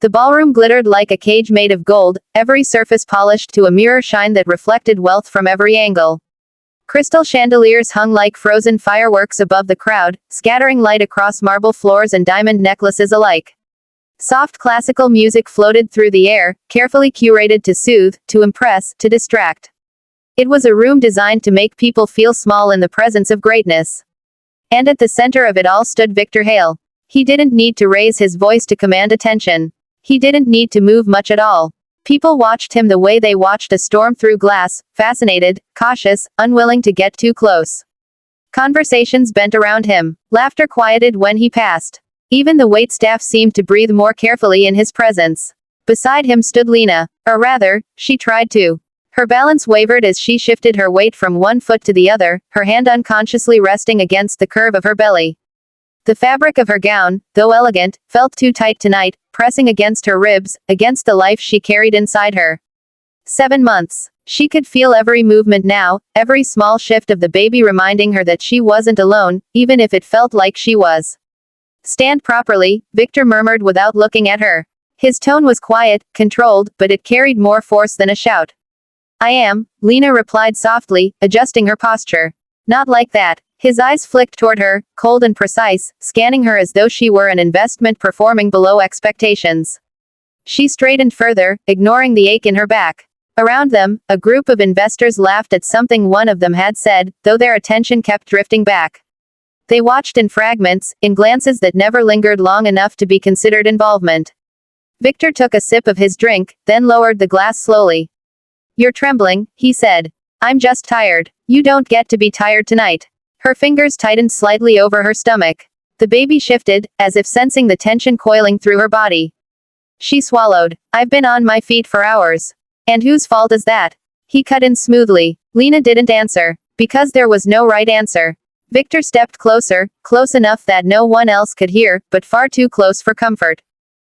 The ballroom glittered like a cage made of gold, every surface polished to a mirror shine that reflected wealth from every angle. Crystal chandeliers hung like frozen fireworks above the crowd, scattering light across marble floors and diamond necklaces alike. Soft classical music floated through the air, carefully curated to soothe, to impress, to distract. It was a room designed to make people feel small in the presence of greatness. And at the center of it all stood Victor Hale. He didn't need to raise his voice to command attention. He didn't need to move much at all. People watched him the way they watched a storm through glass, fascinated, cautious, unwilling to get too close. Conversations bent around him. Laughter quieted when he passed. Even the waitstaff seemed to breathe more carefully in his presence. Beside him stood Lena. Or rather, she tried to. Her balance wavered as she shifted her weight from one foot to the other, her hand unconsciously resting against the curve of her belly. The fabric of her gown, though elegant, felt too tight tonight, pressing against her ribs, against the life she carried inside her. 7 months. She could feel every movement now, every small shift of the baby reminding her that she wasn't alone, even if it felt like she was. Stand properly, Victor murmured without looking at her. His tone was quiet, controlled, but it carried more force than a shout. I am, Lena replied softly, adjusting her posture. Not like that. His eyes flicked toward her, cold and precise, scanning her as though she were an investment performing below expectations. She straightened further, ignoring the ache in her back. Around them, a group of investors laughed at something one of them had said, though their attention kept drifting back. They watched in fragments, in glances that never lingered long enough to be considered involvement. Victor took a sip of his drink, then lowered the glass slowly. You're trembling, he said. I'm just tired. You don't get to be tired tonight. Her fingers tightened slightly over her stomach. The baby shifted, as if sensing the tension coiling through her body. She swallowed. I've been on my feet for hours. And whose fault is that? He cut in smoothly. Lena didn't answer. Because there was no right answer. Victor stepped closer, close enough that no one else could hear, but far too close for comfort.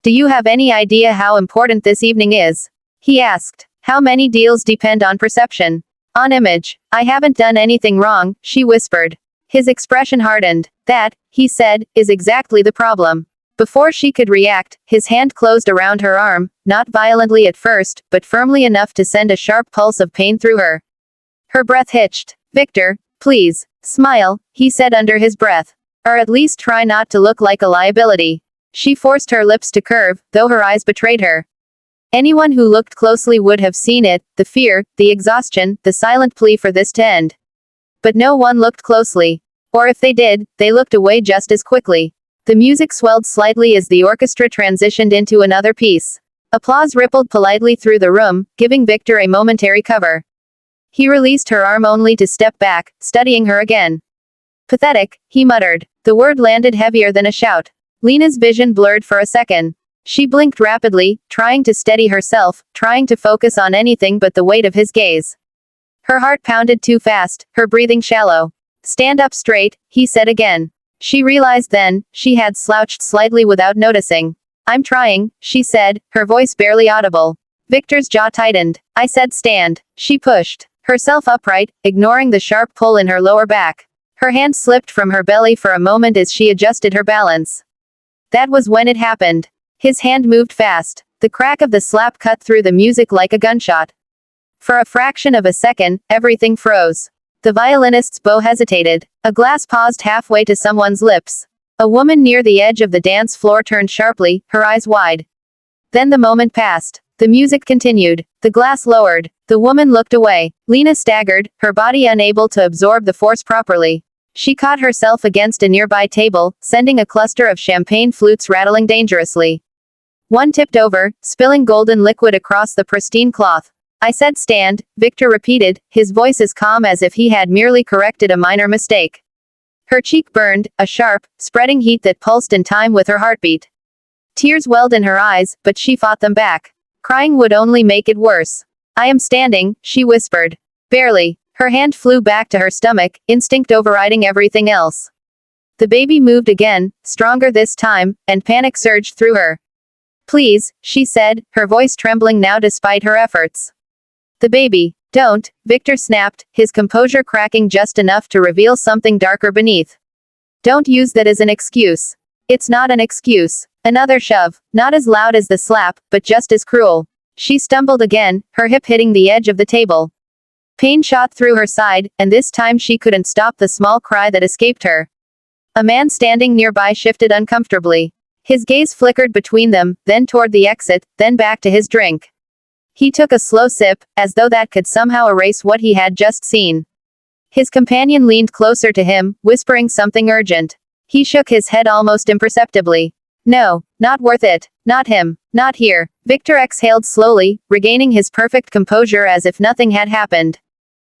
Do you have any idea how important this evening is? He asked. How many deals depend on perception? On image. I haven't done anything wrong, she whispered. His expression hardened. That, he said, is exactly the problem. Before she could react, his hand closed around her arm, not violently at first, but firmly enough to send a sharp pulse of pain through her. Her breath hitched. Victor, please, smile, he said under his breath. Or at least try not to look like a liability. She forced her lips to curve, though her eyes betrayed her. Anyone who looked closely would have seen it, the fear, the exhaustion, the silent plea for this to end. But no one looked closely. Or if they did, they looked away just as quickly. The music swelled slightly as the orchestra transitioned into another piece. Applause rippled politely through the room, giving Victor a momentary cover. He released her arm only to step back, studying her again. Pathetic, he muttered. The word landed heavier than a shout. Lena's vision blurred for a second. She blinked rapidly, trying to steady herself, trying to focus on anything but the weight of his gaze. Her heart pounded too fast, her breathing shallow. Stand up straight, he said again. She realized then, she had slouched slightly without noticing. I'm trying, she said, her voice barely audible. Victor's jaw tightened. I said stand. She pushed herself upright, ignoring the sharp pull in her lower back. Her hand slipped from her belly for a moment as she adjusted her balance. That was when it happened. His hand moved fast. The crack of the slap cut through the music like a gunshot. For a fraction of a second, everything froze. The violinist's bow hesitated. A glass paused halfway to someone's lips. A woman near the edge of the dance floor turned sharply, her eyes wide. Then the moment passed. The music continued. The glass lowered. The woman looked away. Lena staggered, her body unable to absorb the force properly. She caught herself against a nearby table, sending a cluster of champagne flutes rattling dangerously. One tipped over, spilling golden liquid across the pristine cloth. I said stand, Victor repeated, his voice as calm as if he had merely corrected a minor mistake. Her cheek burned, a sharp, spreading heat that pulsed in time with her heartbeat. Tears welled in her eyes, but she fought them back. Crying would only make it worse. I am standing, she whispered. Barely. Her hand flew back to her stomach, instinct overriding everything else. The baby moved again, stronger this time, and panic surged through her. Please, she said, her voice trembling now despite her efforts. The baby. Don't, Victor snapped, his composure cracking just enough to reveal something darker beneath. Don't use that as an excuse. It's not an excuse. Another shove, not as loud as the slap, but just as cruel. She stumbled again, her hip hitting the edge of the table. Pain shot through her side, and this time she couldn't stop the small cry that escaped her. A man standing nearby shifted uncomfortably. His gaze flickered between them, then toward the exit, then back to his drink. He took a slow sip, as though that could somehow erase what he had just seen. His companion leaned closer to him, whispering something urgent. He shook his head almost imperceptibly. No, not worth it. Not him. Not here. Victor exhaled slowly, regaining his perfect composure as if nothing had happened.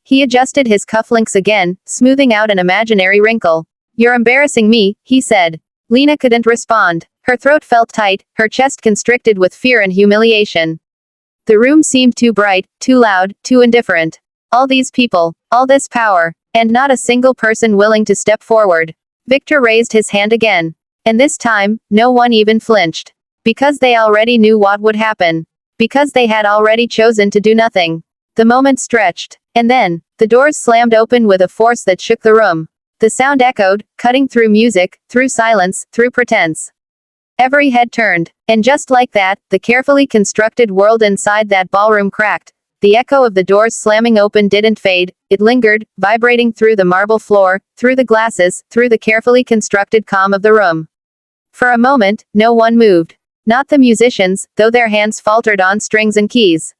He adjusted his cufflinks again, smoothing out an imaginary wrinkle. You're embarrassing me, he said. Lena couldn't respond. Her throat felt tight, her chest constricted with fear and humiliation. The room seemed too bright, too loud, too indifferent. All these people, all this power, and not a single person willing to step forward. Victor raised his hand again. And this time, no one even flinched. Because they already knew what would happen. Because they had already chosen to do nothing. The moment stretched. And then, the doors slammed open with a force that shook the room. The sound echoed, cutting through music, through silence, through pretense. Every head turned. And just like that, the carefully constructed world inside that ballroom cracked. The echo of the doors slamming open didn't fade, it lingered, vibrating through the marble floor, through the glasses, through the carefully constructed calm of the room. For a moment, no one moved. Not the musicians, though their hands faltered on strings and keys.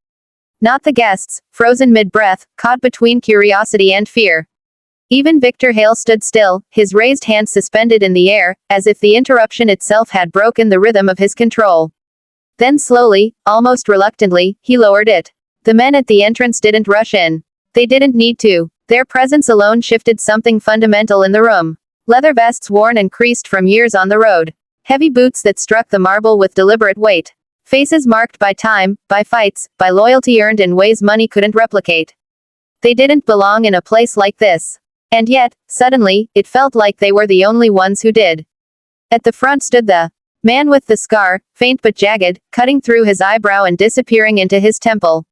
Not the guests, frozen mid-breath, caught between curiosity and fear. Even Victor Hale stood still, his raised hand suspended in the air, as if the interruption itself had broken the rhythm of his control. Then slowly, almost reluctantly, he lowered it. The men at the entrance didn't rush in. They didn't need to. Their presence alone shifted something fundamental in the room. Leather vests worn and creased from years on the road. Heavy boots that struck the marble with deliberate weight. Faces marked by time, by fights, by loyalty earned in ways money couldn't replicate. They didn't belong in a place like this. And yet, suddenly, it felt like they were the only ones who did. At the front stood the man with the scar, faint but jagged, cutting through his eyebrow and disappearing into his temple.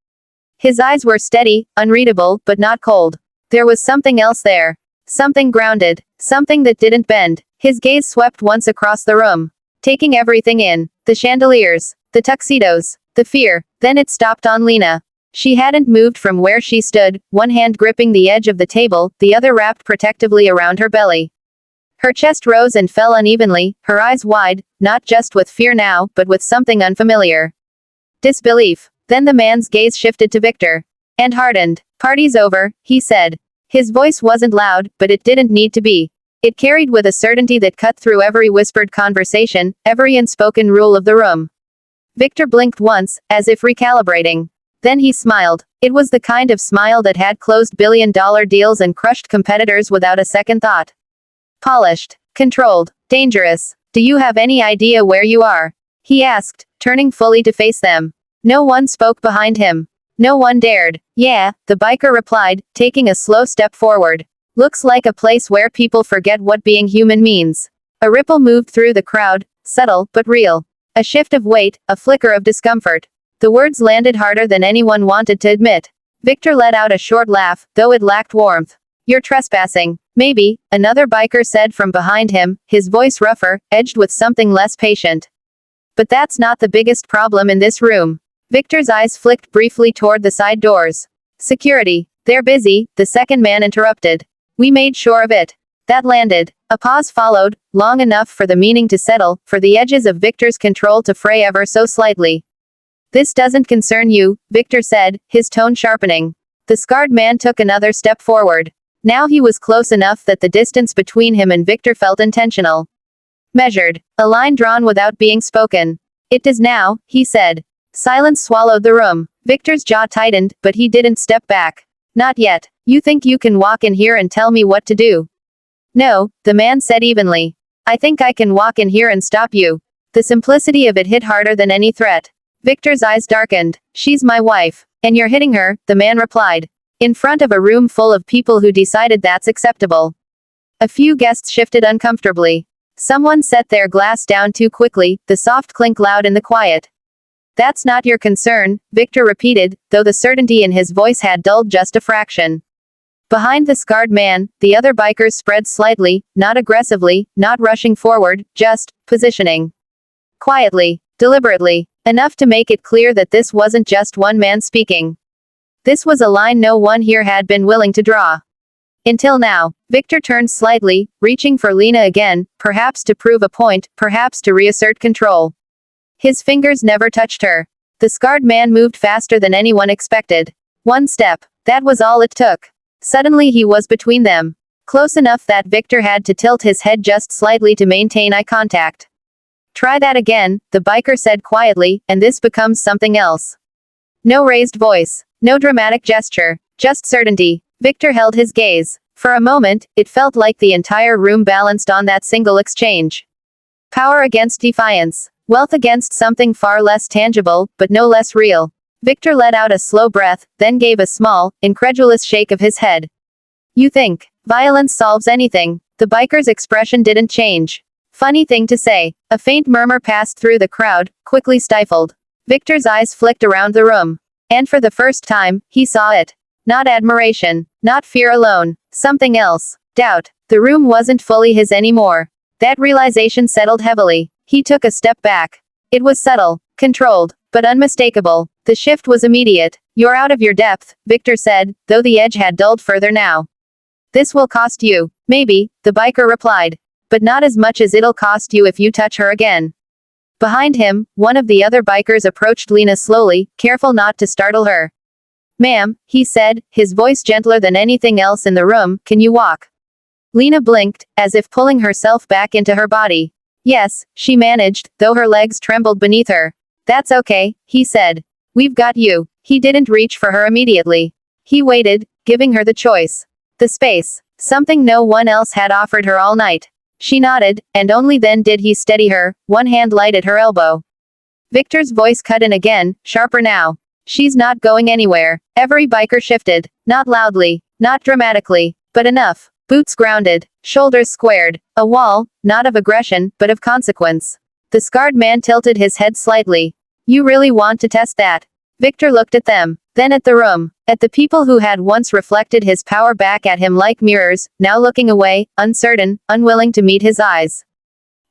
His eyes were steady, unreadable, but not cold. There was something else there. Something grounded. Something that didn't bend. His gaze swept once across the room. Taking everything in. The chandeliers. The tuxedos. The fear. Then it stopped on Lena. She hadn't moved from where she stood, one hand gripping the edge of the table, the other wrapped protectively around her belly. Her chest rose and fell unevenly, her eyes wide, not just with fear now, but with something unfamiliar. Disbelief. Then the man's gaze shifted to Victor. And hardened. Party's over, he said. His voice wasn't loud, but it didn't need to be. It carried with a certainty that cut through every whispered conversation, every unspoken rule of the room. Victor blinked once, as if recalibrating. Then he smiled. It was the kind of smile that had closed billion-dollar deals and crushed competitors without a second thought. Polished. Controlled. Dangerous. Do you have any idea where you are? He asked, turning fully to face them. No one spoke behind him. No one dared. Yeah, the biker replied, taking a slow step forward. Looks like a place where people forget what being human means. A ripple moved through the crowd, subtle, but real. A shift of weight, a flicker of discomfort. The words landed harder than anyone wanted to admit. Victor let out a short laugh, though it lacked warmth. You're trespassing. Maybe, another biker said from behind him, his voice rougher, edged with something less patient. But that's not the biggest problem in this room. Victor's eyes flicked briefly toward the side doors. Security. They're busy, the second man interrupted. We made sure of it. That landed. A pause followed, long enough for the meaning to settle, for the edges of Victor's control to fray ever so slightly. This doesn't concern you, Victor said, his tone sharpening. The scarred man took another step forward. Now he was close enough that the distance between him and Victor felt intentional. Measured. A line drawn without being spoken. It does now, he said. Silence swallowed the room. Victor's jaw tightened, but he didn't step back. Not yet. You think you can walk in here and tell me what to do? No, the man said evenly. I think I can walk in here and stop you. The simplicity of it hit harder than any threat. Victor's eyes darkened. She's my wife. And you're hitting her, the man replied. In front of a room full of people who decided that's acceptable. A few guests shifted uncomfortably. Someone set their glass down too quickly, the soft clink loud in the quiet. That's not your concern, Victor repeated, though the certainty in his voice had dulled just a fraction. Behind the scarred man, the other bikers spread slightly, not aggressively, not rushing forward, just positioning. Quietly, deliberately, enough to make it clear that this wasn't just one man speaking. This was a line no one here had been willing to draw. Until now. Victor turned slightly, reaching for Lena again, perhaps to prove a point, perhaps to reassert control. His fingers never touched her. The scarred man moved faster than anyone expected. One step. That was all it took. Suddenly he was between them. Close enough that Victor had to tilt his head just slightly to maintain eye contact. Try that again, the biker said quietly, and this becomes something else. No raised voice. No dramatic gesture. Just certainty. Victor held his gaze. For a moment, it felt like the entire room balanced on that single exchange. Power against defiance. Wealth against something far less tangible, but no less real. Victor let out a slow breath, then gave a small, incredulous shake of his head. You think violence solves anything? The biker's expression didn't change. Funny thing to say. A faint murmur passed through the crowd, quickly stifled. Victor's eyes flicked around the room. And for the first time, he saw it. Not admiration. Not fear alone. Something else. Doubt. The room wasn't fully his anymore. That realization settled heavily. He took a step back. It was subtle, controlled, but unmistakable. The shift was immediate. You're out of your depth, Victor said, though the edge had dulled further now. This will cost you. Maybe, the biker replied. But not as much as it'll cost you if you touch her again. Behind him, one of the other bikers approached Lena slowly, careful not to startle her. Ma'am, he said, his voice gentler than anything else in the room, can you walk? Lena blinked, as if pulling herself back into her body. Yes, she managed, though her legs trembled beneath her. That's okay, he said. We've got you. He didn't reach for her immediately. He waited, giving her the choice. The space. Something no one else had offered her all night. She nodded, and only then did he steady her, one hand light at her elbow. Victor's voice cut in again, sharper now. She's not going anywhere. Every biker shifted. Not loudly. Not dramatically. But enough. Boots grounded. Shoulders squared. A wall, not of aggression, but of consequence. The scarred man tilted his head slightly. You really want to test that? Victor looked at them. Then at the room. At the people who had once reflected his power back at him like mirrors, now looking away, uncertain, unwilling to meet his eyes.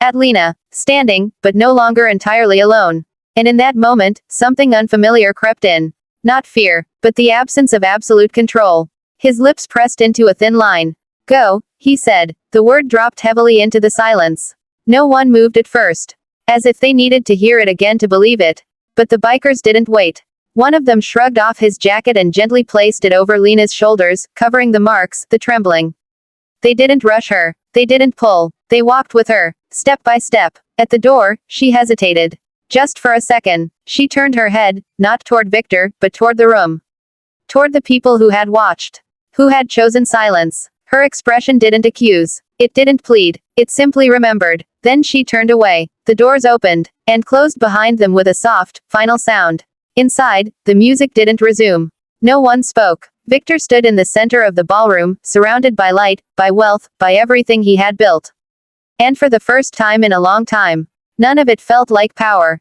At Lena. Standing, but no longer entirely alone. And in that moment, something unfamiliar crept in. Not fear, but the absence of absolute control. His lips pressed into a thin line. Go, he said. The word dropped heavily into the silence. No one moved at first. As if they needed to hear it again to believe it. But the bikers didn't wait. One of them shrugged off his jacket and gently placed it over Lena's shoulders, covering the marks, the trembling. They didn't rush her. They didn't pull. They walked with her, step by step. At the door, she hesitated. Just for a second, she turned her head, not toward Victor, but toward the room. Toward the people who had watched. Who had chosen silence. Her expression didn't accuse. It didn't plead. It simply remembered. Then she turned away. The doors opened, and closed behind them with a soft, final sound. Inside, the music didn't resume. No one spoke. Victor stood in the center of the ballroom, surrounded by light, by wealth, by everything he had built. And for the first time in a long time, none of it felt like power.